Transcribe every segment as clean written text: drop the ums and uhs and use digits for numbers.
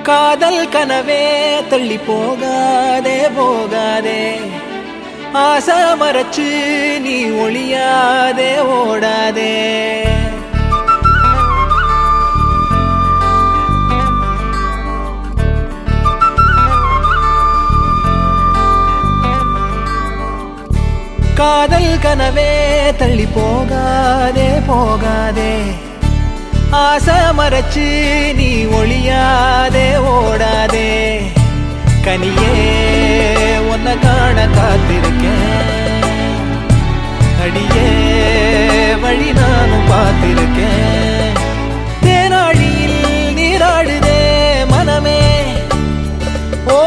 காதல் கனவே தள்ளி போகாதே போகாதே ஆசை மறைச்சு நீ ஒளியாதே ஓடாதே காதல் கனவே தள்ளி போகாதே போகாதே ஆசை மறைச்சு நீ ஒளியாதே ஓடாதே கனியே உன்னை காண காத்திருக்கேன் அடியே வழி நானும் பார்த்திருக்கேன் தேனாழியில் நீராடுதே மனமே ஓ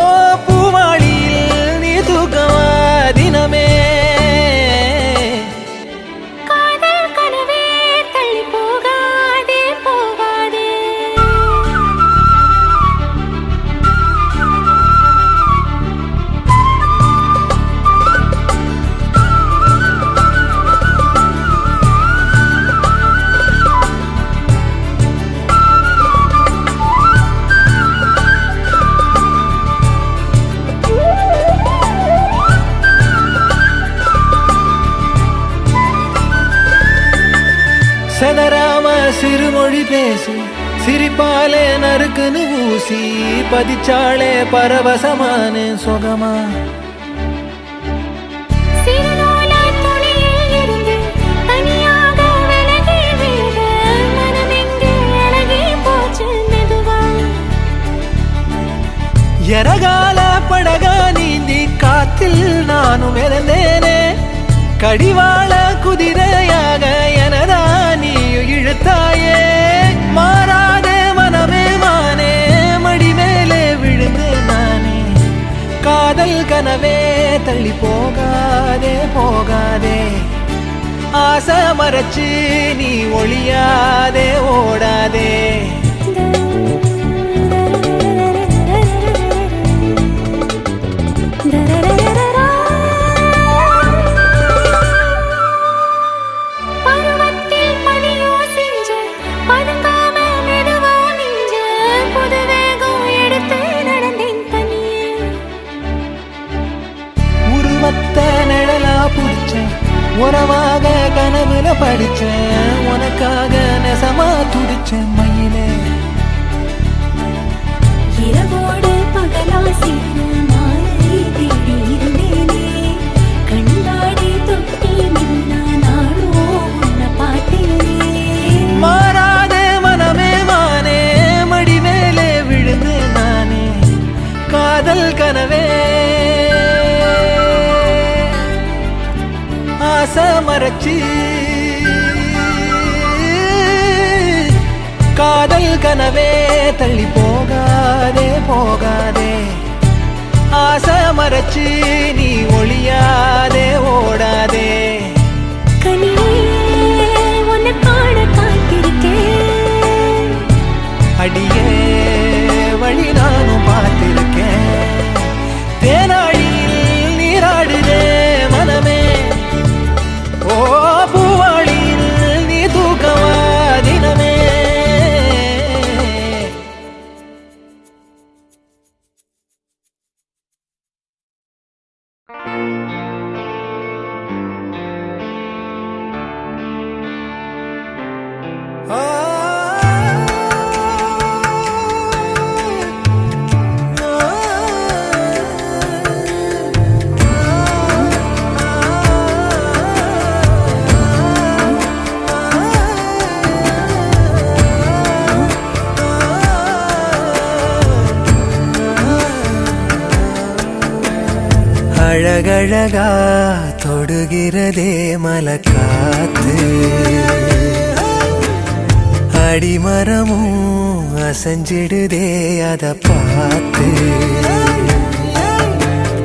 பூவாளியில் நீ தூக்கமா தினமே செதராம சிறுமொழி பேசு சிரிப்பாலே நறுக்குன்னு ஊசி பதிச்சாலே பரவசமான சுகமா எரகால படகா நீந்தி காத்தில் நானும் இறந்தேனே கடிவாள குதிரையாக எனதா நீ இழுத்தாயே மாறாதே மனமே மானே மடி மேலே விழுந்து நானே காதல் கனவே தள்ளி போகாதே போகாதே ஆசை மறைச்சு நீ ஒளியாதே ஓடாதே உறவாக கனவுல படிச்சேன் உனக்காக நெசமா துடிச்சேன் மயிலே இரவோடு பகலா சேர மாலை தேடி இருந்தேனே கண்டாடி தொட்டி நின்னா நாளோ உன்னை பார்த்தேனே மாறாதே மனமே மானே மடி மேலே விழுந்து நானே காதல் கனவே ஆசை மறைச்சு காதல் கனவே தள்ளி போகாதே போகாதே ஆசை மறைச்சு நீ ஒளியாதே ஓடாதே கனியே உன்னை காண காத்திருக்கேன் அடியே வழி நானும் பார்த்திருக்கேன் தேனாழியில் நீராடுதே மனமே ஓ பூவாளியில் நீ தூக்கமா தினமே அழகழகா தொடுகிறதே மலக்காத்து அடிமரமும் அசைஞ்சிடுதே அத பார்த்து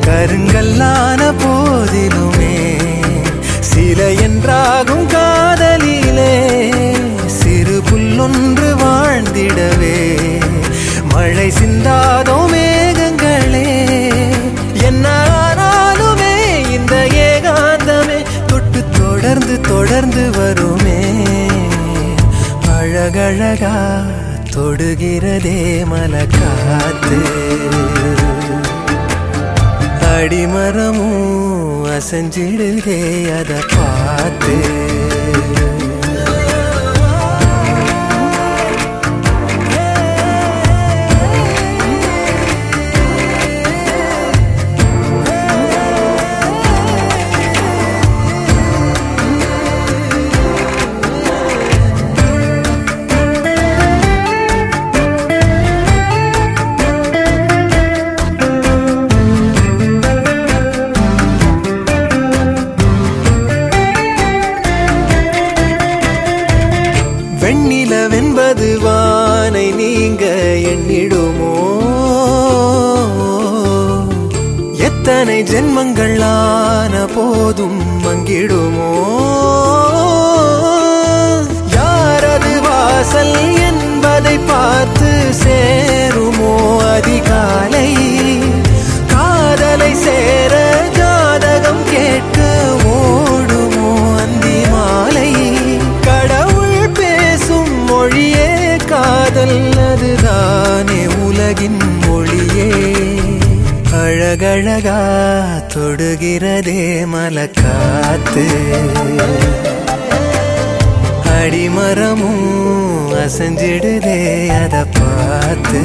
கருங்கல்லான போதிலுமே சில என்றாகும் காதலிலே சிறு புல்லொன்று வாழ்ந்திடவே மழை சிந்தாதோ மேகங்களே என்னாலுமே இந்த ஏகாந்தமே தொட்டு தொடர்ந்து தொடர்ந்து வருமே அழகழகா தொடுகிறதே மலக்காத்து அடிமரமும் அசைஞ்சிடுதே அத பார்த்து வெண்ணிலவென்பது வானை நீங்க எண்ணிடுமோ எத்தனை ஜென்மங்கள் ஆன போதும் மங்கிடுமோ யாரது வாசல் என்பதை பார்த்து சேருமோ அதிகாலை காதலை சேர ஜாதகம் கேட்க ஓடுமோ அந்தி மாலை மொழியே காதல் அதுதானே உலகின் மொழியே அழகழகா தொடுகிறதே மலக்காத்து அடிமரமும் அசைஞ்சிடுதே அத பார்த்து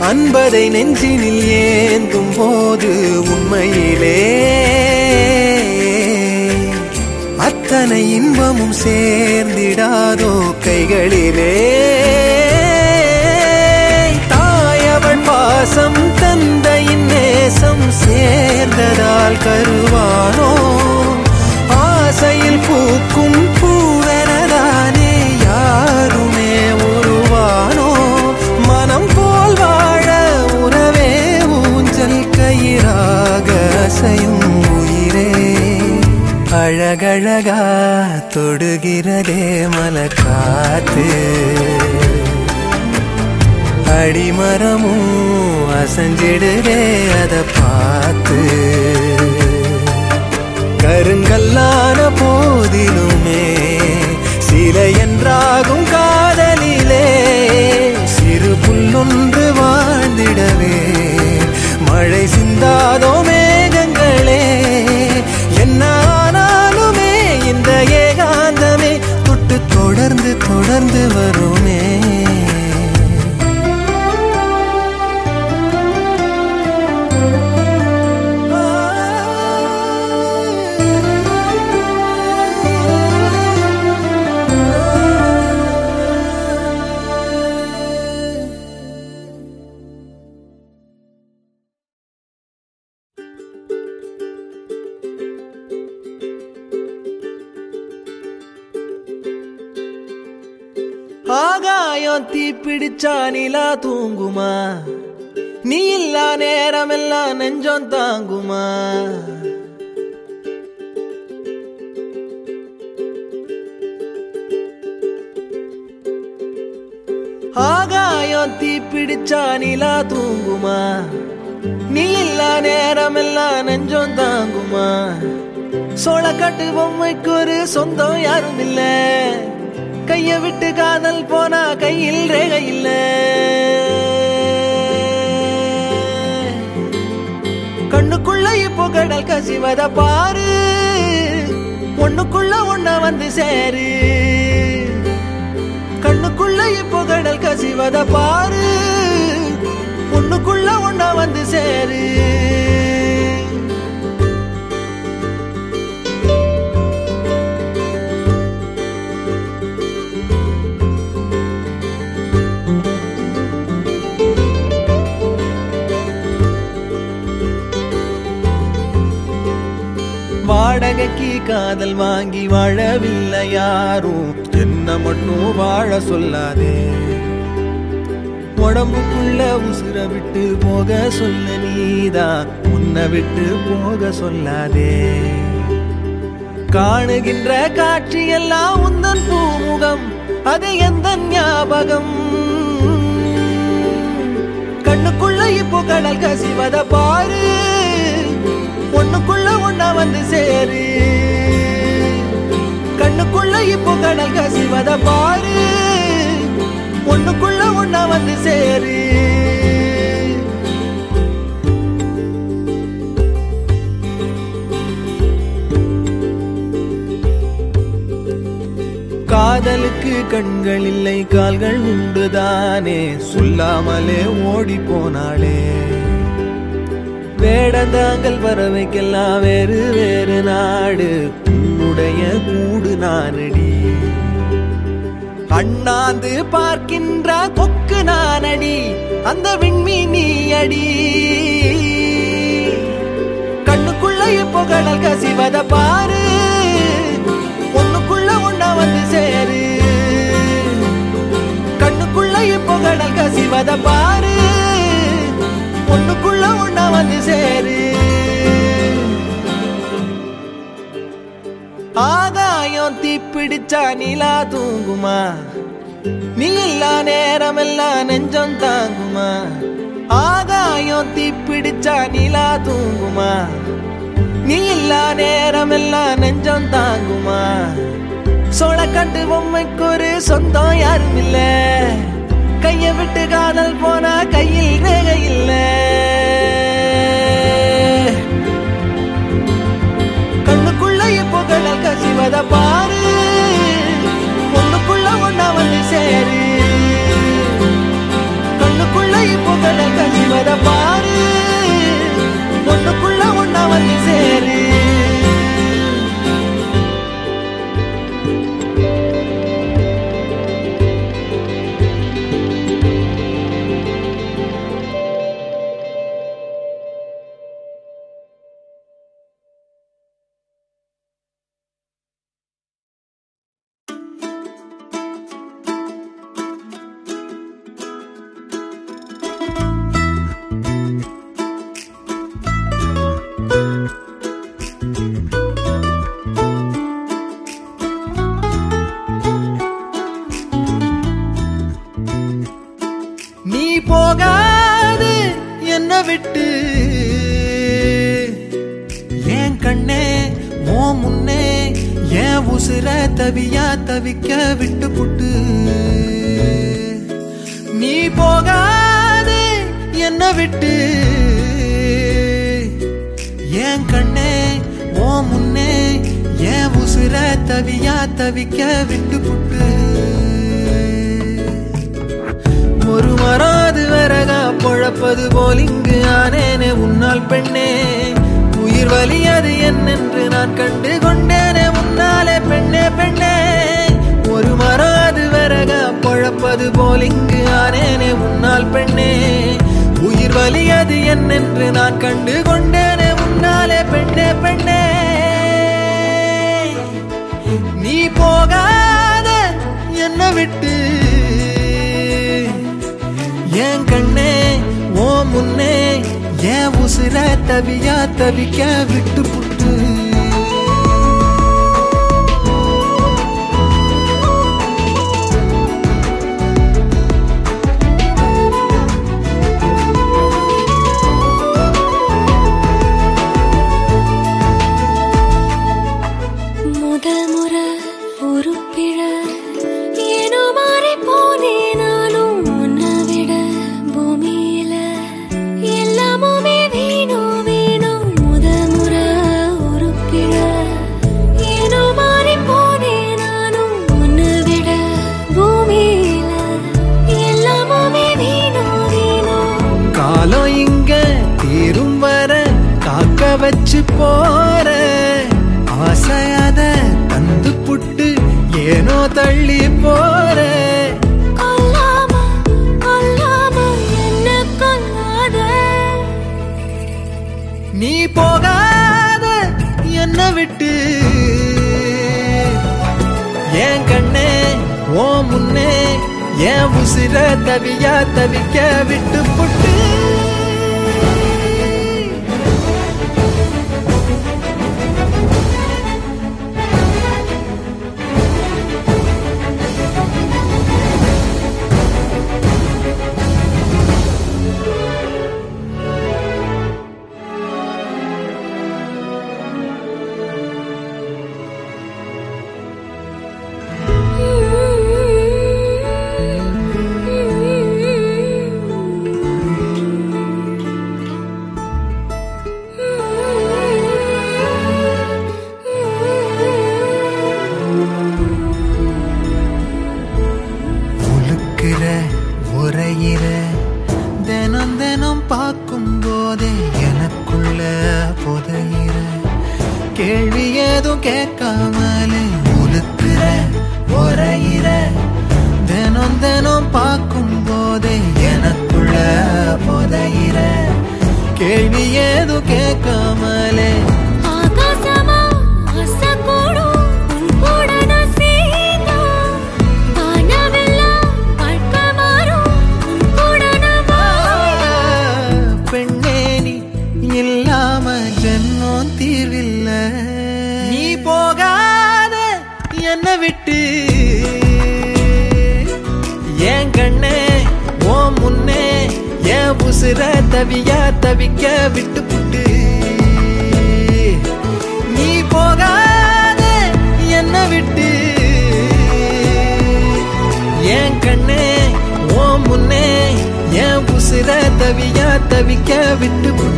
அன்பதை நெஞ்சினில் ஏந்தும் போது உண்மையிலே அத்தனை இன்பமும் சேர்ந்திடாதோ கைகளிலே தாயவள் பாசம் தந்தையின் நேசம் சேர்ந்ததால் கருவானோ ஆசையில் பூக்கும் பூவெனதானே யாருமே உருவானோ மனம் போல் வாழ உறவே ஊஞ்சல் கயிறாக அசையும் உயிரே அழகழகா தொடுகிறதே மலக்காத்து அடிமரமும் அசைஞ்சிடுதே அத பார்த்து கருங்கல்லான போதிலுமே சிலை என்றாகும் காதலிலே சிறு புல்லொன்று வாழ்ந்திடவே மழை சிந்தாதோ மேகங்களே என்ன ஆனாலுமே இந்த ஏகாந்தமே தொட்டு தொடர்ந்து தொடர்ந்து வருமே ஆகாயம் தீப்பிடிச்சா நிலா தூங்குமா நீ இல்லா நேரமெல்லாம் நெஞ்சம் தாங்குமா ஆகாயம் தீப்பிடிச்சா நிலா தூங்குமா நீ இல்லா நேரமெல்லாம் நெஞ்சம் தாங்குமா சோளக்காட்டு பொம்மைக்கு ஒரு சொந்தம் யாரும் இல்ல கைய விட்டு காதல் போனா கையில் ரேகை இல்ல கண்ணுக்குள்ள இப்போ கடல் கசிவத பாரு ஒண்ணுக்குள்ள ஒண்ண வந்து சேரு கண்ணுக்குள்ள இப்போ கடல் கசிவத பாரு ஒண்ணுக்குள்ள ஒண்ண வந்து சேரு வாடகைக்கு காதல் வாங்கி வாழவில்லை யாரும் என்ன மட்டும் வாழ சொல்லாதே உடம்புக்குள்ள உசுர விட்டு போக சொல்ல நீதான் உன்னை விட்டு போக சொல்லாதே காணுகின்ற காட்சி எல்லாம் உந்தன் பூமுகம் அது எந்த ஞாபகம் கண்ணுக்குள்ள இப்போ கடல் கசிவத பாரு ஒண்ணுக்குள்ள ஒண்ணா வந்து சேரு கண்ணுக்குள்ள இப்போ கடல் கசிவத பாரு ஒண்ணுக்குள்ள ஒண்ணா வந்து சேரு காதலுக்கு கண்கள் இல்லை கால்கள் உண்டுதானே சொல்லாமலே ஓடி போனாளே வேடந்தாங்கல் பறவைக்கெல்லாம் வேறு வேறு நாடு உன்னுடைய கூடு நானடி அண்ணாந்து பார்க்கின்ற கொக்கு நானடி அந்த விண்மீனி அடி கண்ணுக்குள்ள இப்போ கடல் கசிவத பாரு ஒண்ணுக்குள்ள ஒண்ணா வந்து சேரு கண்ணுக்குள்ள இப்போ கடல் கசிவத பாரு ஒண்ணுக்குள்ள ஒண்ணா வந்து சேரு ஆகாயம் தீப்பிடிச்சா நிலா தூங்குமா நீ இல்லா நேரம் எல்லாம் நெஞ்சம் தாங்குமா ஆகாயம் தீப்பிடிச்சா நிலா தூங்குமா நீ இல்லா நேரம் எல்லாம் நெஞ்சம் தாங்குமா சோளக்கட்டு பொம்மைக்கு ஒரு சொந்தம் யாரும் இல்ல கைய விட்டு காதல் போனா கையில் ரேகை இல்ல கண்ணுக்குள்ள இப்போ கடல் கசிவத பாரு ஒண்ணுக்குள்ள ஒண்ணா வந்து சேரு கண்ணுக்குள்ள இப்போ கடல் கசிவத பாரு ஒண்ணுக்குள்ள ஒண்ணா வந்து சேரு போகாது என்ன விட்டு ஏன் கண்ணே ஓ முன்னே ஏன் உசுர தவியா தவிக்க விட்டு புட்டு நீ போகாது என்ன விட்டு ஏன் கண்ணே ஓ முன்னே ஏன் உசுர தவியா தவிக்க விட்டு புட்டு ஒரு மராது வரகா பொழப்பது போல் இங்கு ஆனேனே உன்னால் பெண்ணே உயிர் வலியது என்னென்று நான் கண்டு கொண்டேனே உன்னாலே பெண்ணே பெண்ணே ஒரு மராது வரகா பொழப்பது போல் இங்கு ஆனேனே உன்னால் பெண்ணே உயிர் வலியது என்னென்று நான் கண்டு கொண்டேனே உன்னாலே பெண்ணே பெண்ணே நீ போகாத என்ன விட்டு ஏன் கண்ணே ஓ முன்னே ஏன் உசுர தவியா தவிக்க விட்டு புட்டு முதல் முறை ஒரு பிழ ஏனோ மாறி போனே நானும் உன்னை விட பூமியில எல்லாமுமே வேணும் வேணும் முதல் முறை ஒரு பிழ ஏனோ மாறி போனே நானும் உன்னை விட பூமியில எல்லாமுமே வேணும் வேணும் காலம் இங்க தீரும் வர காக்க வச்சு போற ஆசையாத தந்து புட்டு ஏனோ தள்ளி போற நீ போகாத என்ன விட்டு ஏன் கண்ணே ஓ முன்னே ஏன் என் உசிர தவியா தவிக்க விட்டு புட்டு உரையிற தினம் தினம் பார்க்கும் போதே எனக்குள்ள புதையிற கேள்வி ஏதும் கேட்காமலே உலுக்குற உரையிற தினம் தினம் பார்க்கும் போதே எனக்குள்ள புதையிற கேள்வி ஏதும் கேட்காமலே நீ போகாத என்ன விட்டு என் கண்ணே ஓ முன்னே என் உசுர தவியா தவிக்க விட்டு புட்டு நீ போகாத என்ன விட்டு என் கண்ணே ஓ முன்னே என் உசுர தவியா தவிக்க விட்டு புட்டு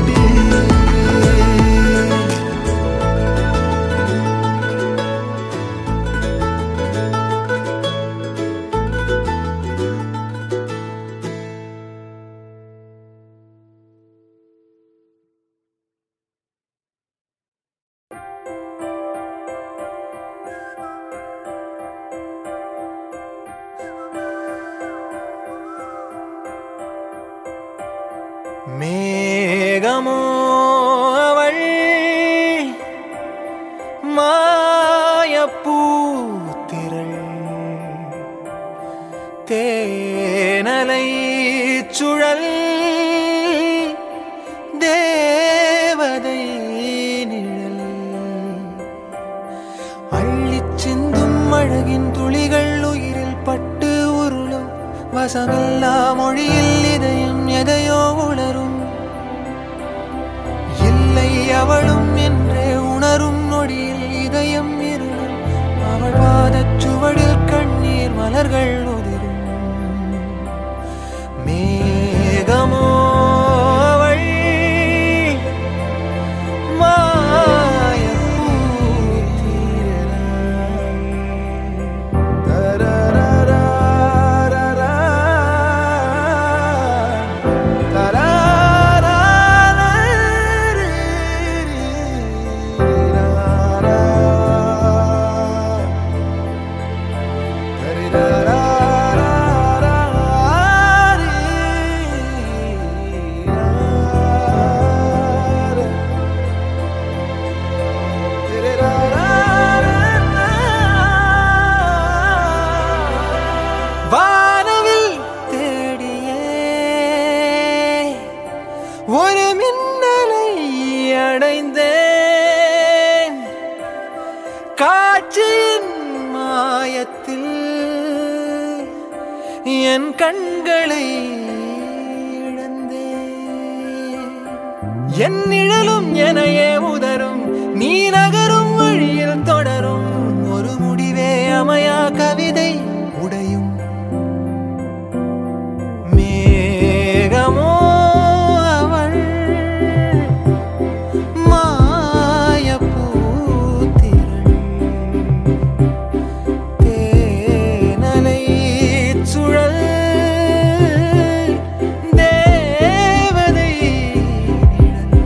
மேகமோ அவள் மாயப்பூத்திரள் தேனலை சுழல் தேவதை நிழல் அள்ளிச் சிந்தும் அழகின் துளிகள் உயிரில் பட்டு உருளும் வசமில்லா மொழியில் இதயம் எதையோ உணரும் இல்லை அவளும் என்றே உணரும் நொடியில் இதயம் இருளும் அவள் பாதச் சுவடில் கண்ணீர் மலர்கள் உதிரும் மேகமோ அவள் வானவில் தேடியே ஒரு மின்னலை அடைந்தேன் காட்சியின் மாயத்தில் என் கண்களை இழந்தேன் என் நிழலும் எனையே உதரும் நீ நகரும் வழியில் தொடரும் ஒரு முடிவே அமையா கவிதை உடையும் மேகமோ அவள் மாயப்பூத்திரள் தேனலை சுழல் தேவதை நிழல்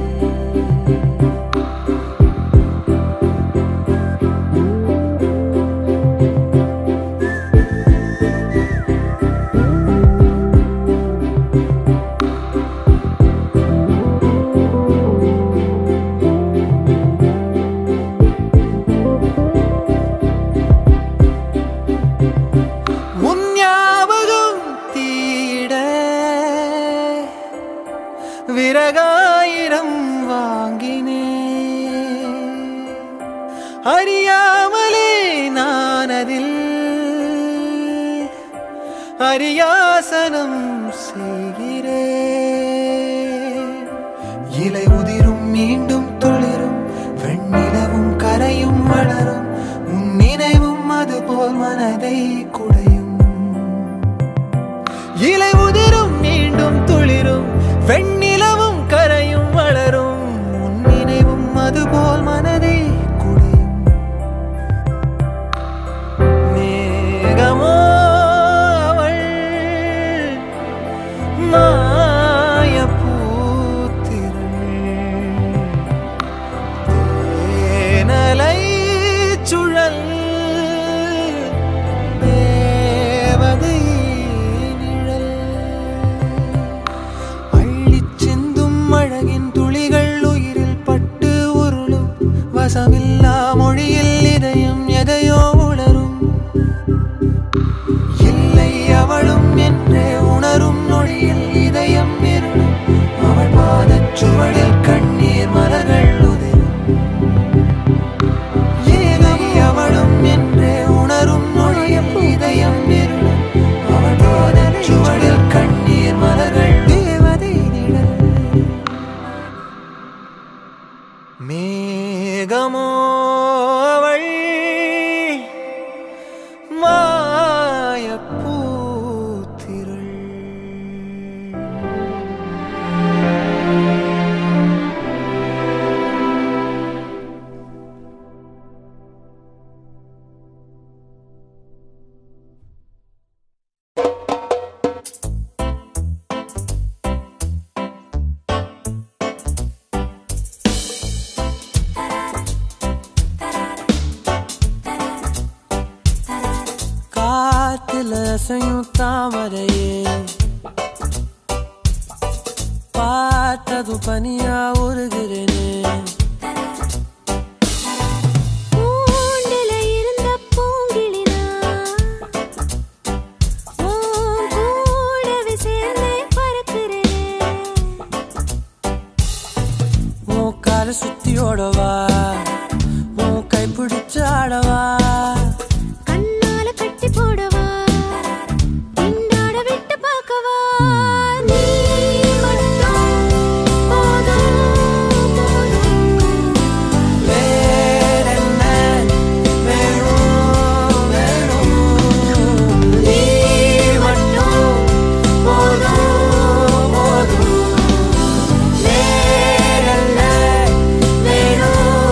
சிறகாயிரம் வாங்கினே அறியாமலே நான் அதில் அரியாசனம் செய்கிறேன் இலை உதிரும் மீண்டும் துளிரும் வெண்ணிலவும் கரையும் வளரும் உன் நினைவும் அதுபோல் மனதை குடையும் இலை உதிரும் மீண்டும் துளிரும் வெண்ணிலவும் கரையும் வளரும் உன் நினைவும் அதுபோல் மனதை குடையும் மேகமோ அவள் மாயப்பூத்திரள் தேனலை சுழல் தேவதை நிழல் அள்ளிச் சிந்தும் அழகின் துளிகள் உயிரில் பட்டு உருளும் வசமில்லா மொழியில் இதயம் எதையோ உளரும் இல்லை அவளும் என்றே உணரும் நொடியில் இதயம் இருளும் அவள் பாதச் சுவடில் கண்ணீர் மலர்கள் உதிரும் இல்லை அவளும் என்றே உணரும் நொடியில் இதயம் இருளும் அவள் பாதச் சுவடில் கண்ணீர் மலர்கள் தேவதை நிழல் மேகமோ அவள் மாயப்பூத்திரள் காத்துல அசையும் தாமரையே பார்த்ததும் பனியா உருகிறேனே கூண்டுல இருந்த பூங்கிளினா உன் கூடவே சேர்ந்தே பறக்கிறேனே உன் காலை சுத்தி ஓடவா உன் கை பிடிச்சு ஆடவா கண்ணால கட்டி போடவா பின்னாட விட்டு பார்க்கவா நீ மட்டும் போதும் வேறென்ன வேணும் வேணும் நீ மட்டும் போதும் வேறென்ன வேணும்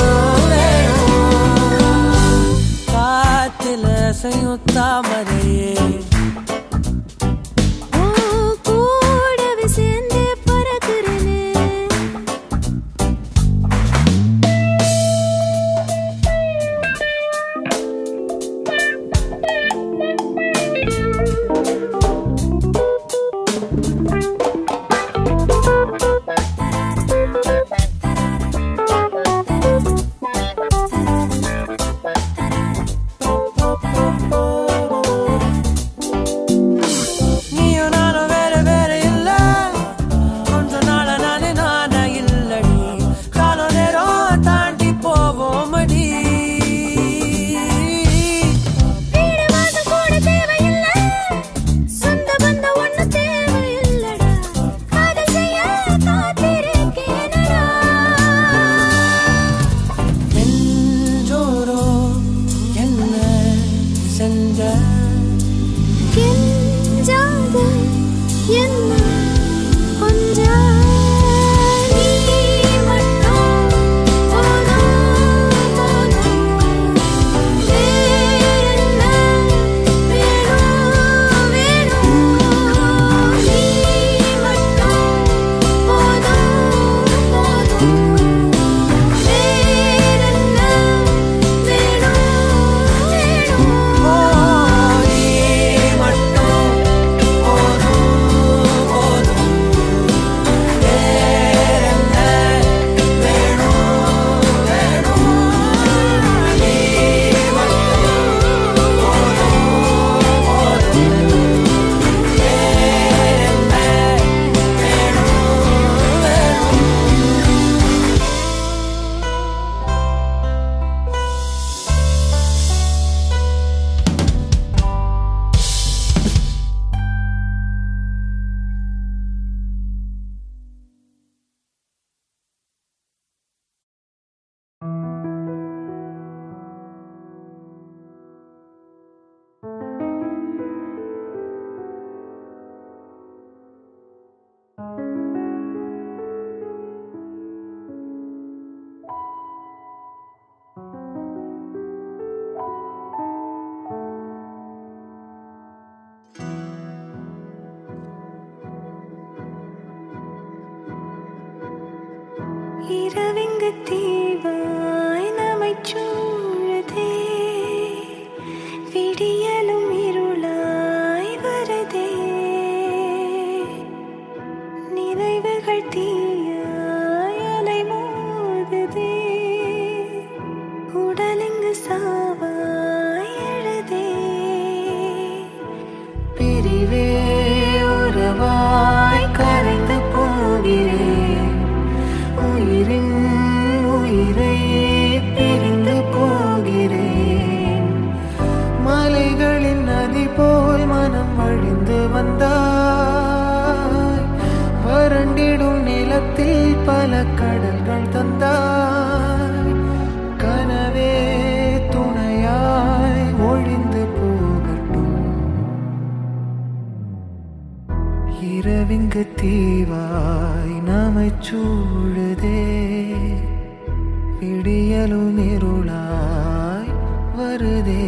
இரவிங்கு தீவாய் நம்மைச் சூழுதே, விடியலும் இருளாய் வருதே, நினைவுகள் தீயாய் அலைமோதுதே, உடலிங்கு சாவாய் எழுதே. பிரிவே உறவாய் கரைந்து போகிறேன், உயிரின் உயிரை பிரிந்து போகிறேன். மலைகளின் நதி போல் மனம் வழிந்து வந்தாய், வறண்டிடும் நிலத்தில் பல கடல்கள் தந்தாய். கனவே துணையாய் ஒழிந்து போகட்டும், இரவிங்கு தீவாய் நம்மைச் சூழுதே, விடியலும் இருளாய் வருதே.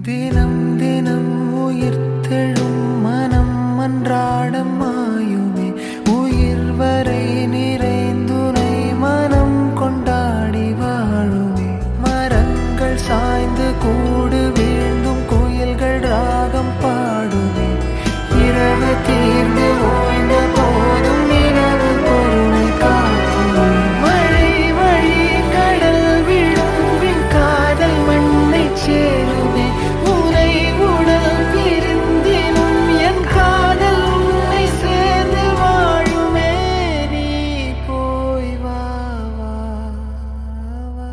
தினம் தினம் உயிர்த்தெழும் மனம் அன்றாடம் மாயுமே, உயிர் வரை நிறைந்துனை மனம் கொண்டாடி வாழுமே. மரங்கள் சாய்ந்து கூடு வீழ்ந்தும் கோயில்கள் ராகம் பாடுமே. இரவு தீர்ந்து ஓய்ந்த போதும் இரவு பொருளை காக்குமே. மழை வழி கடல் விழும் காதல் மண்ணை சேருமே. உனை உடல் பிரிந்தினும் என் காதல் உன்னை சேர்ந்து வாழுமே. நீ போய் வா வா வா.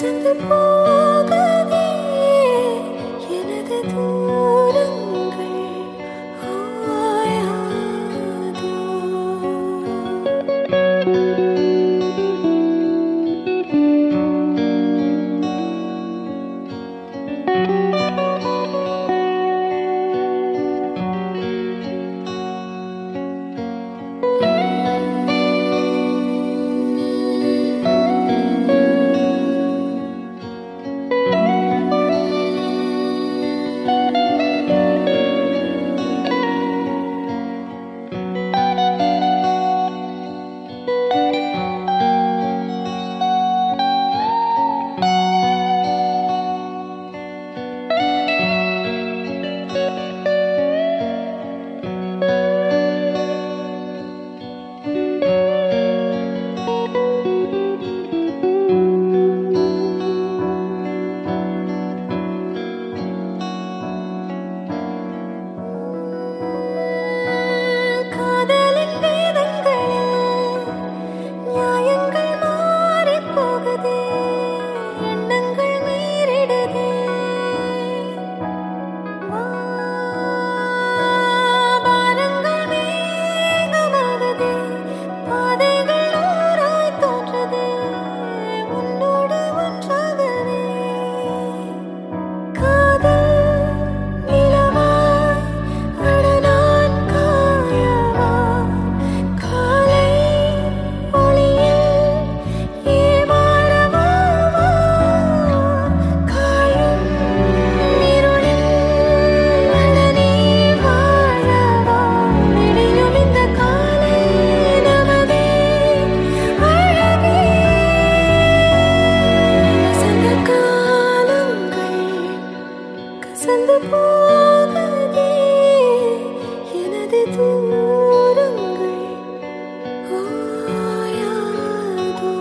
கசந்து போகுதே எனது தூரங்கள் ஓயாதோ. காதலின் வேதங்களில் நியாயங்கள் மாறிப் போகுதே எண்ணங்கள் மீறிடுதே. வானங்கள் மேகமாகுதே பாதைகள் நூறாய் தோன்றுதே உன்னோடு ஒன்றாகவே. காதல் நிலவாய் அட நான் காயவா காலை ஒளியில் ஏமாறவா காயும் இருளில் அட நீ வாழவா விடியும் இந்த காலை நமதே அழகே. கசந்த காலங்கள் கசந்து போகுதே எனது தூரங்கள் ஓயாதோ.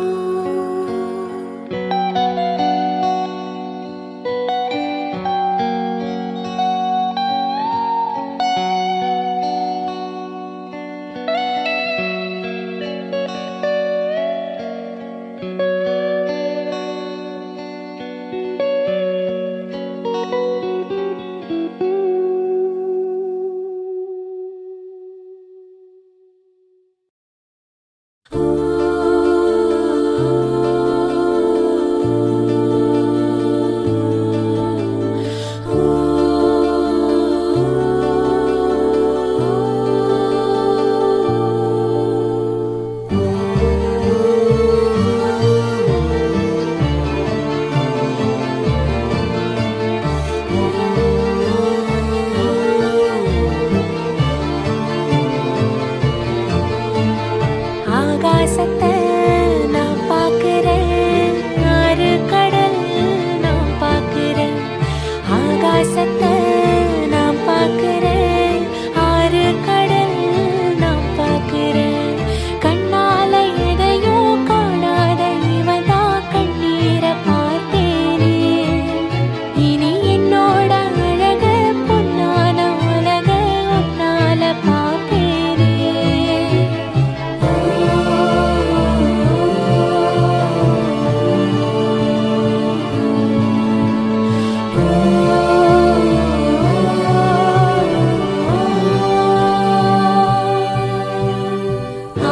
ஆகாசத்தை நான் பார்க்கிறேன் ஆறு கடல் நான் பார்க்கிறேன். ஆகாசத்தை நான் பார்க்கிறேன் ஆறு கடல் நான் பார்க்கிறேன். கண்ணால எதையும் காணாத இவதா கண்ணீரை பார்த்தேனே. இனி என்னோட அழக பொன்னான உலக உன்னால பார்ப்பேனே.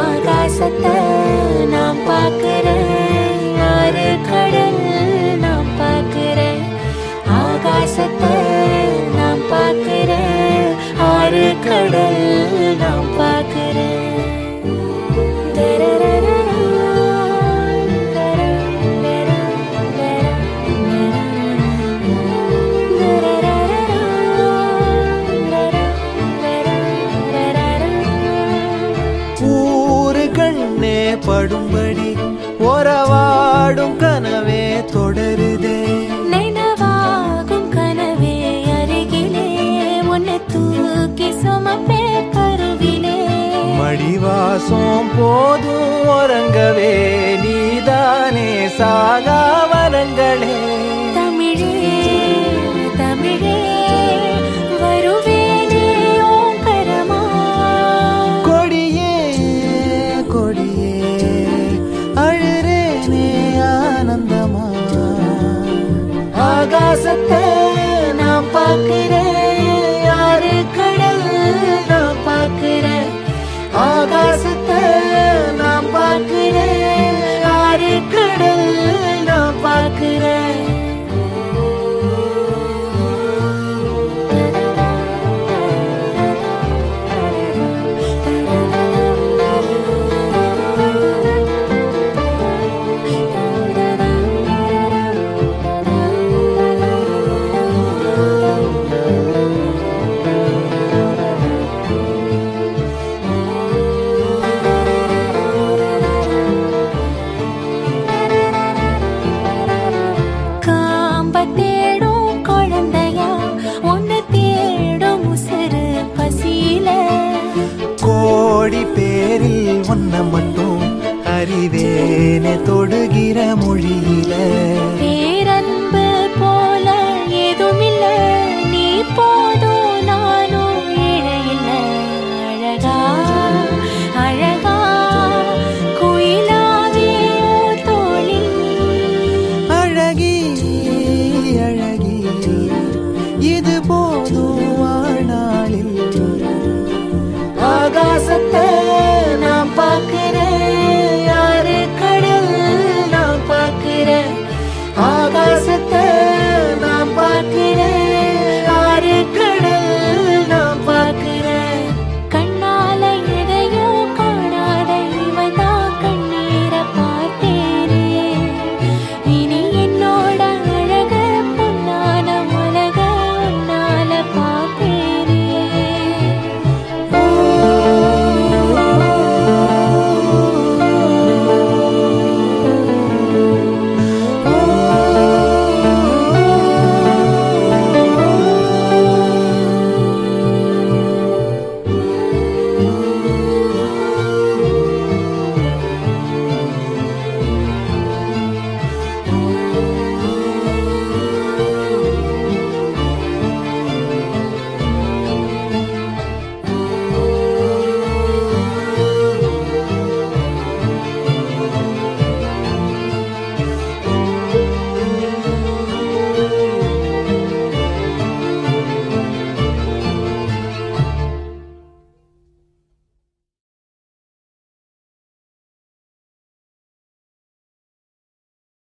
ஆகாசத்தை நான் பார்க்கிறேன் ஆறு கடல் நான் பார்க்கிறேன். ஆகாசத்தை நான் பார்க்கிறேன் ஆறு கடல் நான் பார்க்கிறேன். ஊரு கண்ணே படும்படி உறவாடும் கனவே தொடருதே. நினைவாகும் கனவே அருகிலே உன்னை தூக்கி சுமப்பே கருவிலே. மடிவாசம் போதும் உறங்கவே நீதானே சாகா வரங்களே. தமிழே தமிழே வருவேனே ஓங்கரமா. கொடியே கொடியே அழுறேனே ஆனந்தமா. பேரில் ஒன்ன மட்டும் அறிவேனே தொடுகிற மொழியே